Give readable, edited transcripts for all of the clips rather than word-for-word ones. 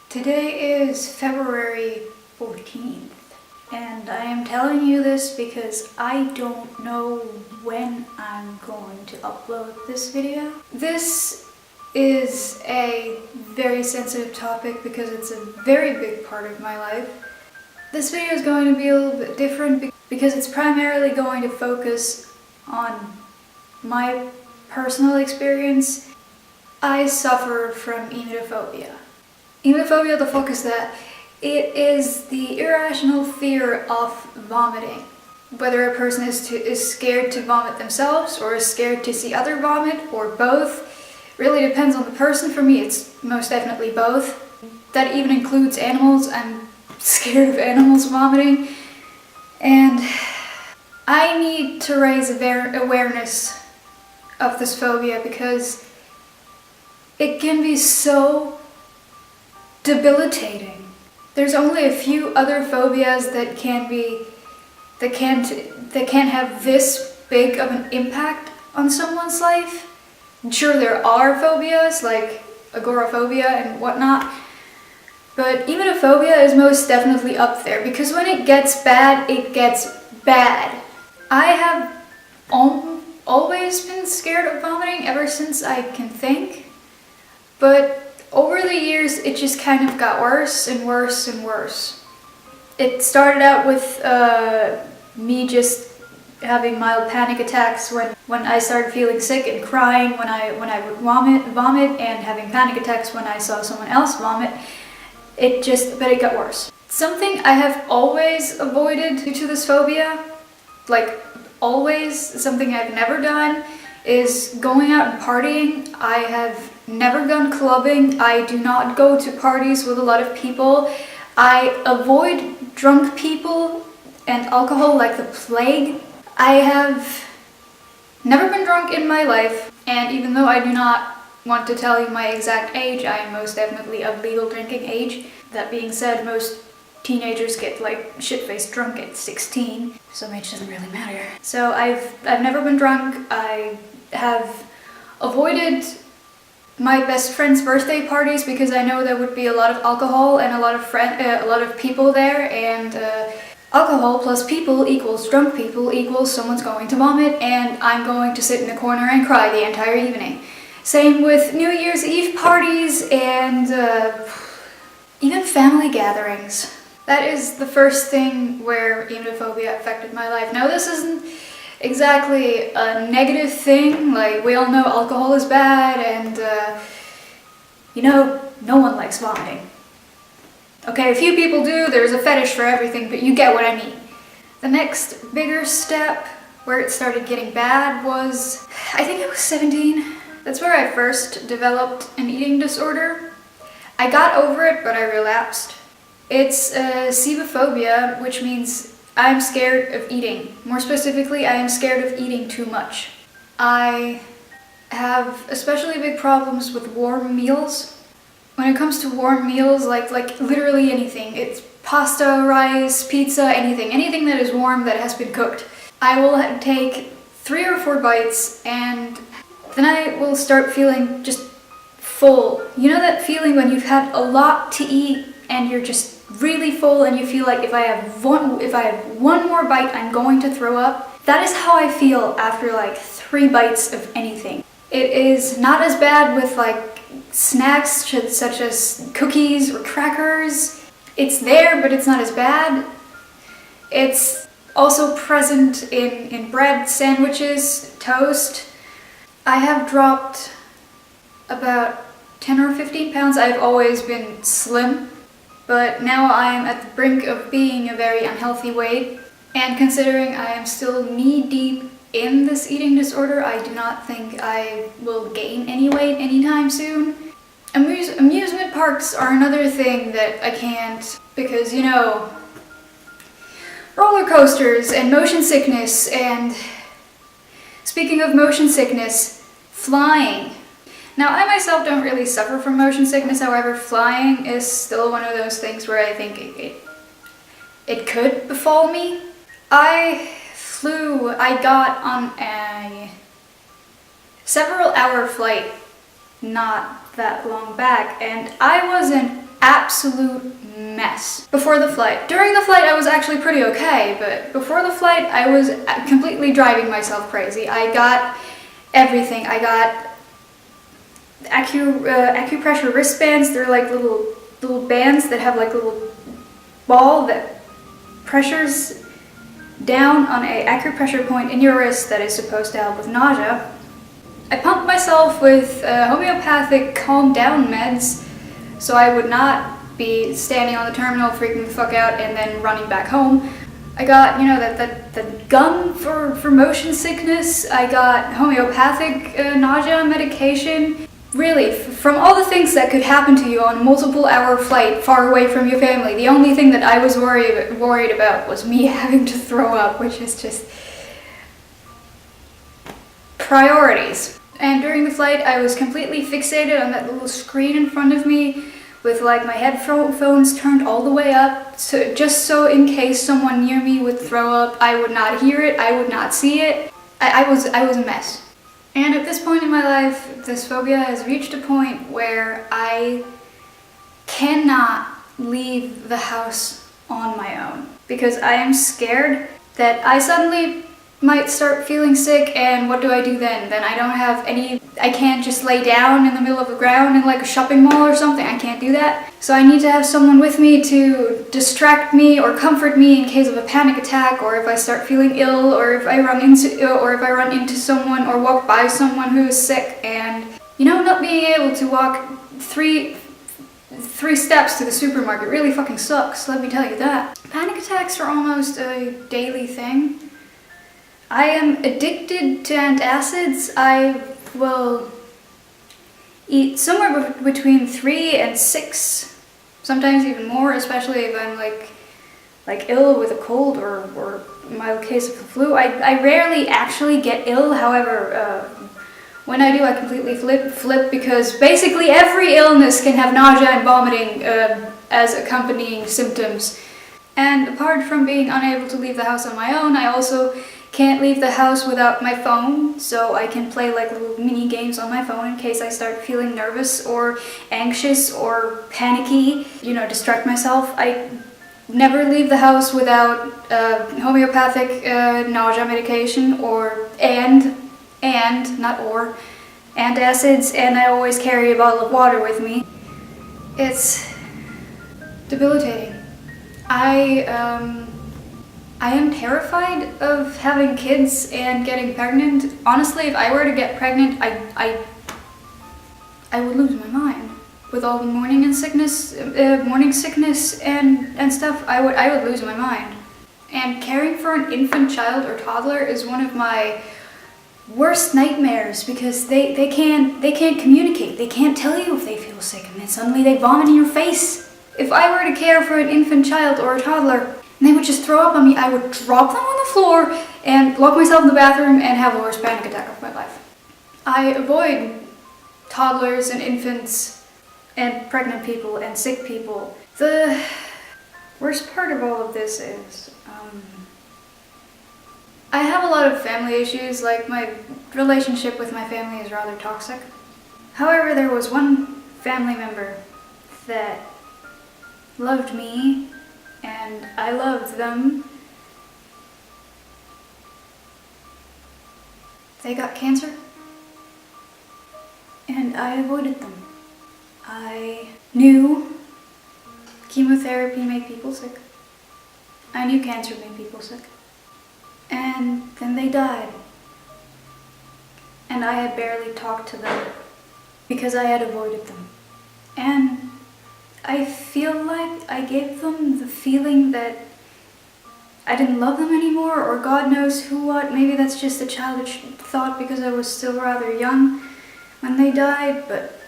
Today is February 14th, and I am telling you this because I don't know when I'm going to upload this video. This is a very sensitive topic because it's a very big part of my life. This video is going to be a little bit different because it's primarily going to focus on my personal experience. I suffer from emetophobia. Emetophobia, the fuck is that? It is the irrational fear of vomiting. Whether a person is scared to vomit themselves or is scared to see other vomit or both, really depends on the person. For me, it's most definitely both. That even includes animals. I'm scared of animals vomiting. And I need to raise awareness of this phobia because it can be so debilitating. There's only a few other phobias that can't have this big of an impact on someone's life. I'm sure there are phobias like agoraphobia and whatnot, but emetophobia is most definitely up there because when it gets bad, it gets bad. I have always been scared of vomiting ever since I can think, but over the years, it just kind of got worse and worse and worse. It started out with me just having mild panic attacks when I started feeling sick and crying when I would vomit and having panic attacks when I saw someone else vomit. But it got worse. Something I have always avoided due to this phobia, like always, something I've never done, is going out and partying. I have never gone clubbing. I do not go to parties with a lot of people. I avoid drunk people and alcohol like the plague. I have never been drunk in my life, and even though I do not want to tell you my exact age, I am most definitely of legal drinking age. That being said, most teenagers get like shit-faced drunk at 16, so age doesn't really matter. So I've never been drunk. I have avoided my best friend's birthday parties because I know there would be a lot of alcohol and a lot of people there, and alcohol plus people equals drunk people equals someone's going to vomit and I'm going to sit in a corner and cry the entire evening. Same with New Year's Eve parties and even family gatherings. That is the first thing where emetophobia affected my life. Now, this isn't exactly a negative thing. Like, we all know alcohol is bad and, no one likes vomiting. Okay, a few people do, there's a fetish for everything, but you get what I mean. The next bigger step where it started getting bad was, I think I was 17. That's where I first developed an eating disorder. I got over it, but I relapsed. It's emetophobia, which means I'm scared of eating. More specifically, I am scared of eating too much. I have especially big problems with warm meals. When it comes to warm meals, like literally anything, it's pasta, rice, pizza, anything that is warm that has been cooked. I will take 3 or 4 bites and then I will start feeling just full. You know that feeling when you've had a lot to eat and you're just really full and you feel like if I have one more bite, I'm going to throw up? That is how I feel after like 3 bites of anything. It is not as bad with like snacks such as cookies or crackers. It's there, but it's not as bad. It's also present in bread, sandwiches, toast. I have dropped about 10 or 15 pounds. I've always been slim, but now I am at the brink of being a very unhealthy weight. And considering I am still knee-deep in this eating disorder, I do not think I will gain any weight anytime soon. Amusement parks are another thing that I can't because, roller coasters and motion sickness, and speaking of motion sickness, flying. Now, I myself don't really suffer from motion sickness, however, flying is still one of those things where I think it could befall me. I got on a several-hour flight not that long back, and I wasn't absolute mess before the flight. During the flight, I was actually pretty okay, but before the flight, I was completely driving myself crazy. I got everything. I got acupressure wristbands. They're like little bands that have like a little ball that pressures down on a acupressure point in your wrist that is supposed to help with nausea. I pumped myself with homeopathic calm down meds so I would not be standing on the terminal freaking the fuck out and then running back home. I got, that gum for motion sickness. I got homeopathic nausea medication. Really, from all the things that could happen to you on a multiple-hour flight far away from your family, the only thing that I was worried about was me having to throw up, which is just priorities. And during the flight, I was completely fixated on that little screen in front of me with like my headphones turned all the way up, so just so in case someone near me would throw up, I would not hear it, I would not see it. I was a mess. And at this point in my life, this phobia has reached a point where I cannot leave the house on my own because I am scared that I suddenly might start feeling sick, and what do I do then? Then I don't have I can't just lay down in the middle of the ground in like a shopping mall or something. I can't do that. So I need to have someone with me to distract me or comfort me in case of a panic attack, or if I start feeling ill, or if I run into someone or walk by someone who is sick. And not being able to walk three steps to the supermarket really fucking sucks, let me tell you that. Panic attacks are almost a daily thing. I am addicted to antacids. I will eat somewhere between 3 and 6, sometimes even more, especially if I'm like ill with a cold or a mild case of the flu. I rarely actually get ill, however, when I do, I completely flip because basically every illness can have nausea and vomiting as accompanying symptoms. And apart from being unable to leave the house on my own, I also can't leave the house without my phone, so I can play like little mini games on my phone in case I start feeling nervous or anxious or panicky, distract myself. I never leave the house without homeopathic nausea medication antacids, and I always carry a bottle of water with me. It's debilitating. I am terrified of having kids and getting pregnant. Honestly, if I were to get pregnant, I would lose my mind. With all the morning sickness and stuff, I would lose my mind. And caring for an infant child or toddler is one of my worst nightmares because they can't communicate. They can't tell you if they feel sick, and then suddenly they vomit in your face. If I were to care for an infant child or a toddler, and they would just throw up on me, I would drop them on the floor and lock myself in the bathroom and have the worst panic attack of my life. I avoid toddlers and infants and pregnant people and sick people. The worst part of all of this is, I have a lot of family issues, like my relationship with my family is rather toxic. However, there was one family member that loved me and I loved them. They got cancer and I avoided them. I knew chemotherapy made people sick. I knew cancer made people sick. And then they died. And I had barely talked to them because I had avoided them. And I feel like I gave them the feeling that I didn't love them anymore, or God knows what. Maybe that's just a childish thought because I was still rather young when they died, but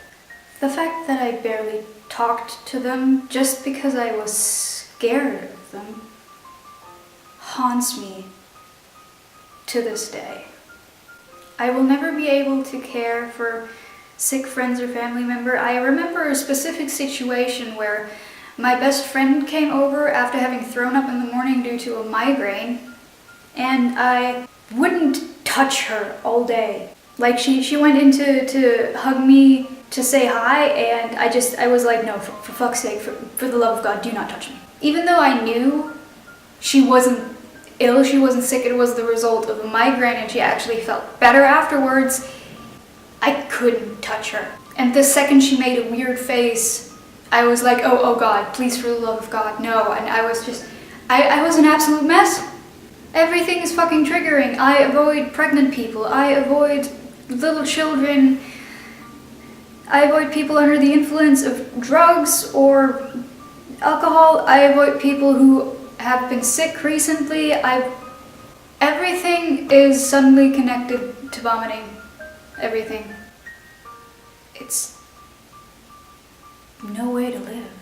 the fact that I barely talked to them just because I was scared of them haunts me to this day. I will never be able to care for sick friends or family member. I remember a specific situation where my best friend came over after having thrown up in the morning due to a migraine, and I wouldn't touch her all day. Like she went in to hug me to say hi, and I was like, no, for fuck's sake, for the love of God, do not touch me. Even though I knew she wasn't ill, she wasn't sick, it was the result of a migraine, and she actually felt better afterwards, I couldn't touch her. And the second she made a weird face, I was like, oh God, please, for the love of God, no. And I was an absolute mess. Everything is fucking triggering. I avoid pregnant people. I avoid little children. I avoid people under the influence of drugs or alcohol. I avoid people who have been sick recently. Everything is suddenly connected to vomiting. Everything. It's no way to live.